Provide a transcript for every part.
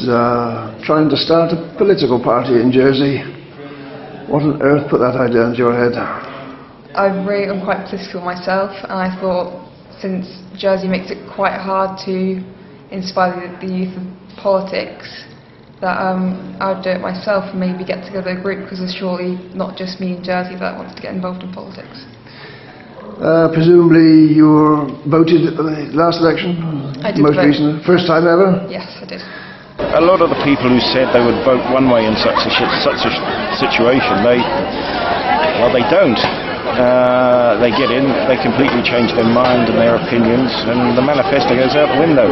is trying to start a political party in Jersey. What on earth put that idea into your head? I'm quite political myself, and I thought, since Jersey makes it quite hard to inspire the youth of politics, that I would do it myself and maybe get together a group, because there's surely not just me in Jersey that wants to get involved in politics. Presumably you voted at the last election? I did. Most recently? First time ever? Yes, I did. A lot of the people who said they would vote one way in such a situation, they don't. They get in, they completely change their mind and their opinions, and the manifesto goes out the window.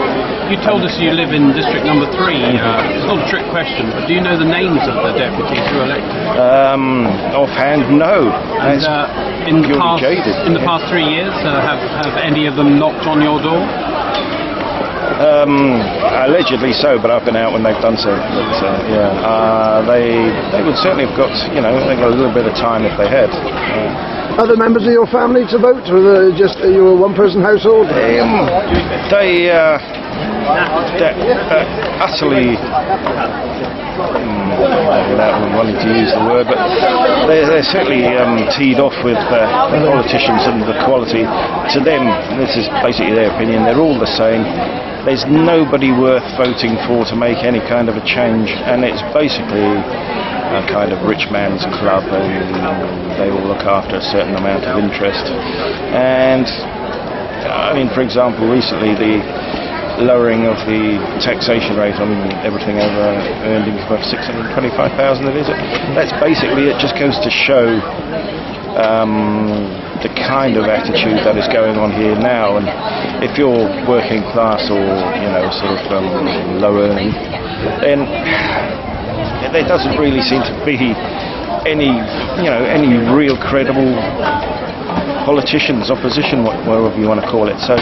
You told us you live in district number 3. It's not a trick question, but do you know the names of the deputies who are elected? Offhand, no. And, in the past 3 years, have any of them knocked on your door? Allegedly so, but I've been out when they've done so. But, they would certainly have got, they got a little bit of time if they had. Other members of your family to vote, or just your one-person household? They're utterly, without wanting to use the word, but they're certainly teed off with politicians and the quality. To them, this is basically their opinion, they're all the same. There's nobody worth voting for to make any kind of a change, and it's basically a kind of rich man's club, and they all look after a certain amount of interest. And I mean, for example, recently the lowering of the taxation rate on everything over earnings above 625,000, is it? That's basically, it just goes to show the kind of attitude that is going on here now. And if you're working class or low earning, then there doesn't really seem to be any real credible politicians, opposition, whatever you want to call it. So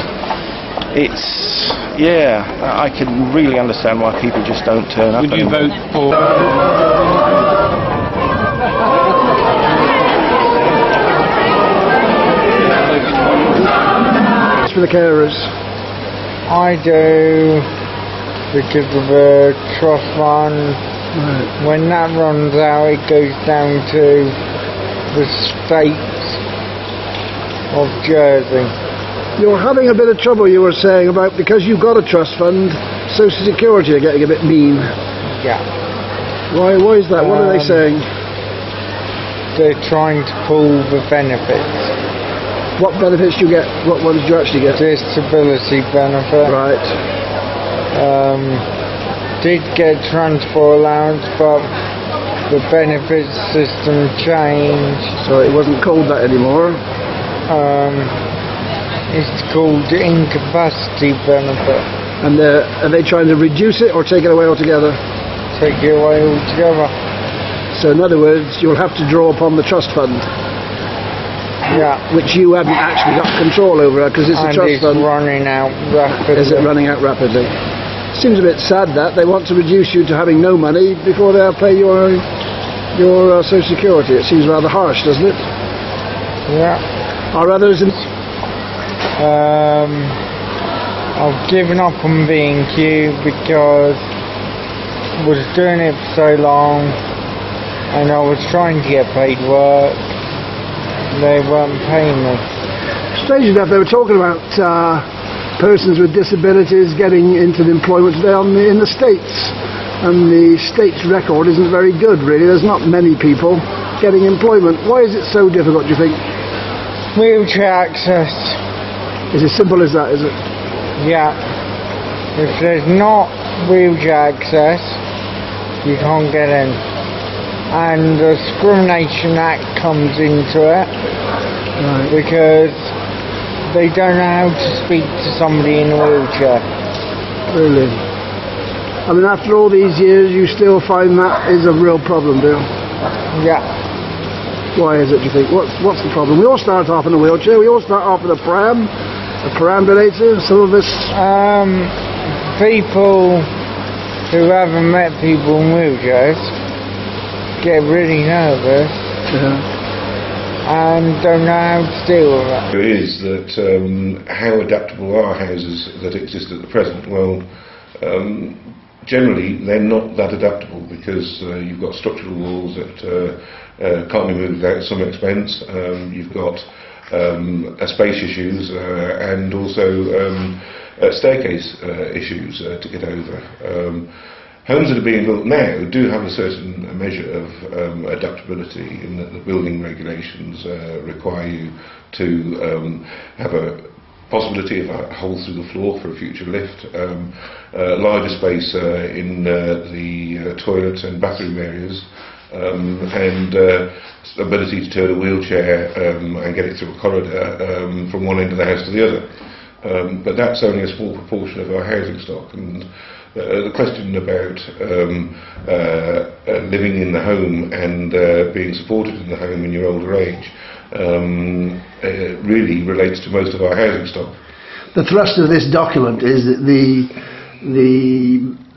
it's, I can really understand why people just don't turn up. Would you vote for? It's for the carers. I do, because of the trust fund. Right. When that runs out, it goes down to the states of Jersey. You're having a bit of trouble, you were saying, about because you've got a trust fund, Social Security are getting a bit mean. Yeah. Why is that? What are they saying? They're trying to pull the benefits. What benefits do you get? What ones do you actually get? Disability benefit. Right. Did get transport allowance, but the benefits system changed. So it wasn't called that anymore? It's called incapacity benefit. And are they trying to reduce it or take it away altogether? Take it away altogether. So in other words, you'll have to draw upon the trust fund. Yeah. Which you haven't actually got control over, because it's a trust fund. And it's running out rapidly. Is it running out rapidly? Seems a bit sad that they want to reduce you to having no money before they'll pay your Social Security. It seems rather harsh, doesn't it? Yeah. Are others I've given up on B&Q because I was doing it for so long, and I was trying to get paid work. They weren't paying me. Strange enough, they were talking about persons with disabilities getting into employment today in the States, and the States record isn't very good, really. There's not many people getting employment. Why is it so difficult, do you think? Wheelchair access. Is it simple as that, is it? Yeah. If there's not wheelchair access, you can't get in. And the Discrimination Act comes into it. Right. Because they don't know how to speak to somebody in a wheelchair. Really? I mean, after all these years, you still find that is a real problem, do you? Yeah. Why is it, do you think? What's the problem? We all start off in a wheelchair. We all start off with a perambulator. Some of us... People who haven't met people in wheelchairs get really nervous. Yeah. And don't know how to deal with it. It is that how adaptable are houses that exist at the present? Well, generally they're not that adaptable, because you've got structural walls that can't be moved without some expense. You've got space issues and also staircase issues to get over. Homes that are being built now do have a certain measure of adaptability, in that the building regulations require you to have a possibility of a hole through the floor for a future lift, larger space in the toilets and bathroom areas, and ability to turn a wheelchair and get it through a corridor from one end of the house to the other. But that's only a small proportion of our housing stock, and the question about living in the home and being supported in the home in your older age really relates to most of our housing stock. The thrust of this document is that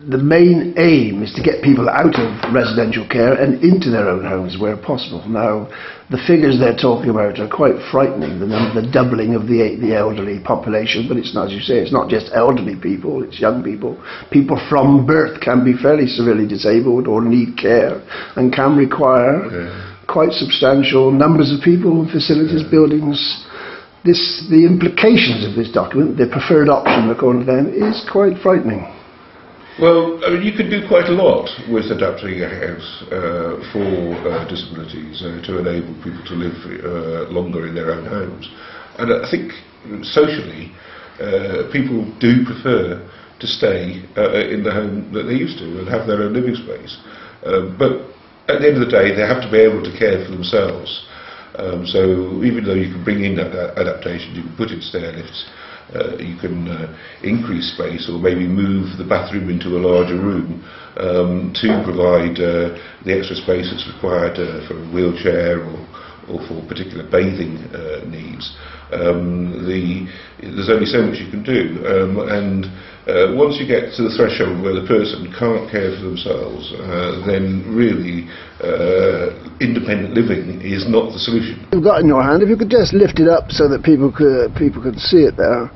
the main aim is to get people out of residential care and into their own homes where possible. Now, the figures they're talking about are quite frightening, the doubling of the elderly population, but it's not, as you say, it's not just elderly people, it's young people. People from birth can be fairly severely disabled or need care and can require quite substantial numbers of people, facilities, buildings. The implications of this document, the preferred option according to them, is quite frightening. Well, I mean, you can do quite a lot with adapting a house for disabilities to enable people to live longer in their own homes. And I think socially, people do prefer to stay in the home that they used to and have their own living space. But at the end of the day, they have to be able to care for themselves. So even though you can bring in adaptations, you can put in stair lifts, you can increase space or maybe move the bathroom into a larger room to provide the extra space that's required for a wheelchair or for particular bathing needs. There's only so much you can do, and once you get to the threshold where the person can't care for themselves, then really independent living is not the solution. You've got in your hand, if you could just lift it up so that people could see it there.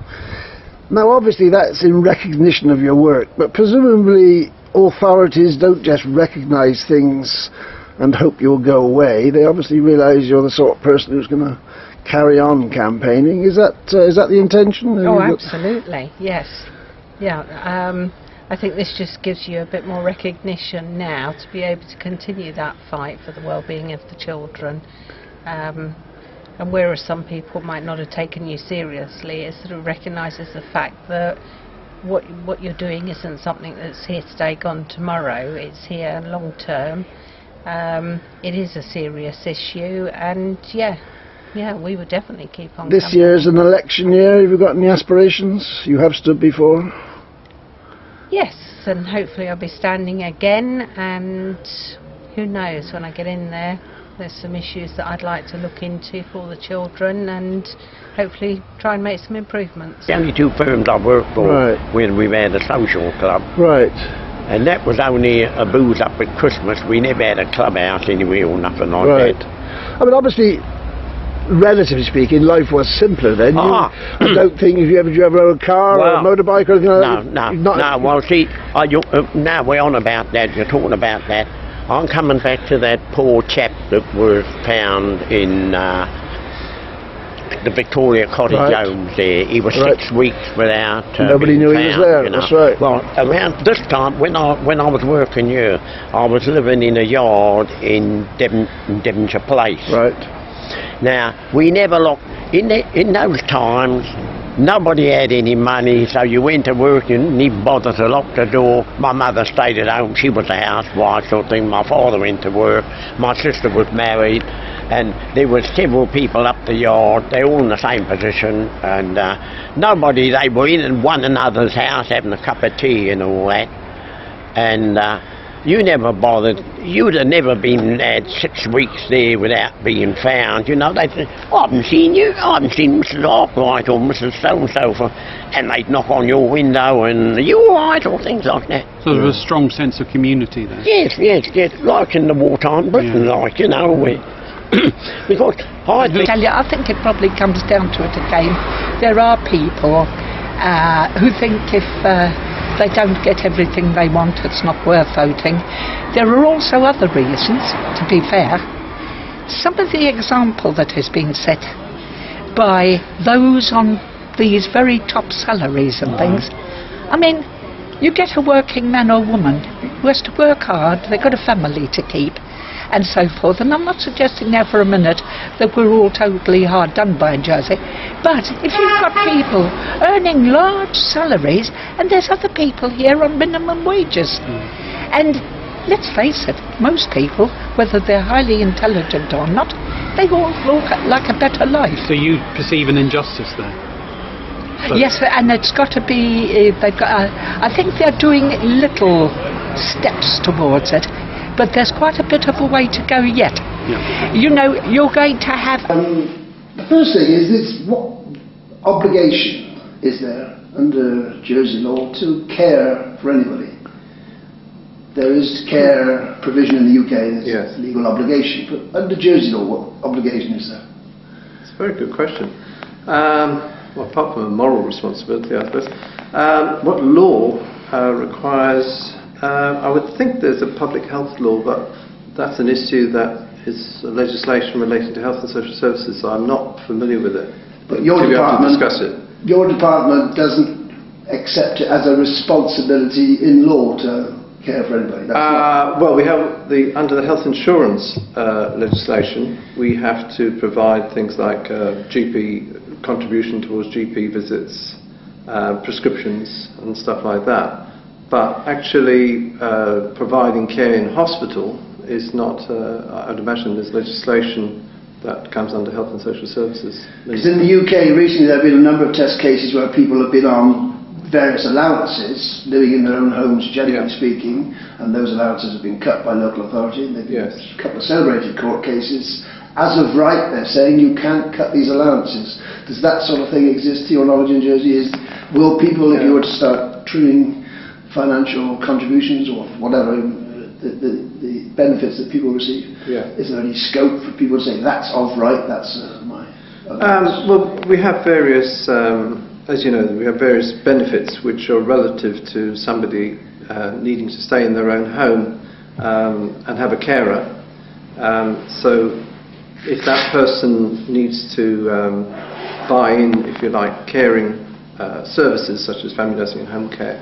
Now obviously that's in recognition of your work, but presumably authorities don't just recognise things and hope you'll go away. They obviously realise you're the sort of person who's going to carry on campaigning. Is that the intention? Oh, absolutely, yes. Yeah, I think this just gives you a bit more recognition now to be able to continue that fight for the well-being of the children. And whereas some people might not have taken you seriously, it sort of recognises the fact that what you're doing isn't something that's here today, gone tomorrow. It's here long term. It is a serious issue, and yeah, we would definitely keep on. This year is an election year. Have you got any aspirations? You have stood before. Yes, and hopefully I'll be standing again, and who knows, when I get in there, there's some issues that I'd like to look into for the children and hopefully try and make some improvements. The only two firms I worked for when we had a social club. Right. And that was only a booze up at Christmas. We never had a clubhouse anywhere or nothing like that. I mean, obviously, relatively speaking, life was simpler then. I don't think did you ever own a car or a motorbike or anything like that? No. Well, see, now we're on about that. You're talking about that. I'm coming back to that poor chap that was found in the Victoria Cottage Homes there. He was 6 weeks without nobody knew he was there. You know. That's right. Well, around this time, when I was working here, I was living in a yard in Devonshire Place. Right. Now, we never locked, in those times, nobody had any money, so you went to work, you didn't even bother to lock the door. My mother stayed at home, she was a housewife sort of thing. My father went to work, my sister was married, and there were several people up the yard, they were all in the same position, and nobody, they were in one another's house having a cup of tea and all that, and you never bothered. You'd have never been had 6 weeks there without being found. You know, they'd say, I haven't seen you. I haven't seen Mrs. Arkwright or Mrs. So-and-so. And they'd knock on your window and, are you all right? Or things like that. So there was a strong sense of community there? Yes. Like in the wartime Britain, like, you know. Because I think it probably comes down to it again. There are people who think if they don't get everything they want, it's not worth voting. There are also other reasons, to be fair. Some of the example that has been set by those on these very top salaries and things, I mean, you get a working man or woman who has to work hard, they've got a family to keep, and so forth. And I'm not suggesting now for a minute that we're all totally hard done by in Jersey, but if you've got people earning large salaries, and there's other people here on minimum wages, and let's face it, most people, whether they're highly intelligent or not, they all look like a better life. So you perceive an injustice there? Yes, and it's got to be, they've got, I think they're doing little steps towards it, but there's quite a bit of a way to go yet. Yeah. You know, you're going to have... The first thing is this: what obligation is there under Jersey law to care for anybody? There is care provision in the UK, there's legal obligation, but under Jersey law, what obligation is there? It's a very good question. Well, apart from a moral responsibility, I suppose. What law requires... I would think there's a public health law, but that's an issue that is legislation relating to health and social services, so I'm not familiar with it. But your to department, discuss it. Your department doesn't accept it as a responsibility in law to care for anybody? Well, we have under the health insurance legislation, we have to provide things like GP contribution towards GP visits, prescriptions and stuff like that. But actually providing care in hospital is not, I would imagine there's legislation that comes under health and social services. Because in the UK recently there have been a number of test cases where people have been on various allowances, living in their own homes generally speaking, and those allowances have been cut by local authority, and there have been a couple of celebrated court cases. As of right, they're saying you can't cut these allowances. Does that sort of thing exist to your knowledge in Jersey? Will people, if you were to start trimming financial contributions or whatever, the benefits that people receive, is there any scope for people to say that's of right, that's my... well, we have various, as you know, we have various benefits which are relative to somebody needing to stay in their own home and have a carer. So if that person needs to buy in, if you like, caring services such as family nursing and home care,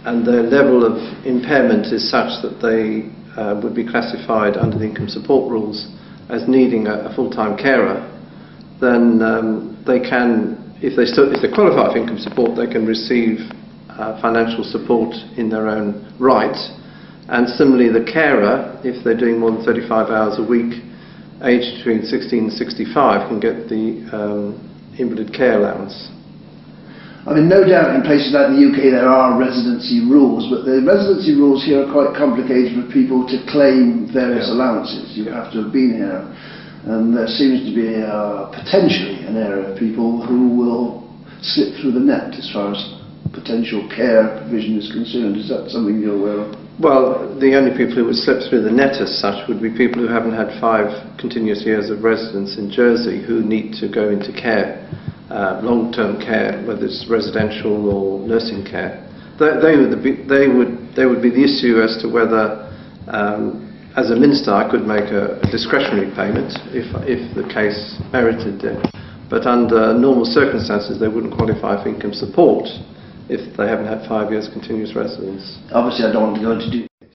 and their level of impairment is such that they would be classified under the income support rules as needing a full-time carer, then they can, if they qualify for income support, they can receive financial support in their own right. And similarly, the carer, if they're doing more than 35 hours a week, aged between 16 and 65, can get the invalid care allowance. I mean, no doubt in places like the UK there are residency rules, but the residency rules here are quite complicated for people to claim various allowances. You have to have been here, and there seems to be potentially an area of people who will slip through the net as far as potential care provision is concerned. Is that something you're aware of? Well, the only people who would slip through the net as such would be people who haven't had 5 continuous years of residence in Jersey who need to go into care. Long-term care, whether it's residential or nursing care, they would be the issue as to whether, as a minister, I could make a discretionary payment if the case merited it. But under normal circumstances, they wouldn't qualify for income support if they haven't had 5 years continuous residence. Obviously, I don't want to go into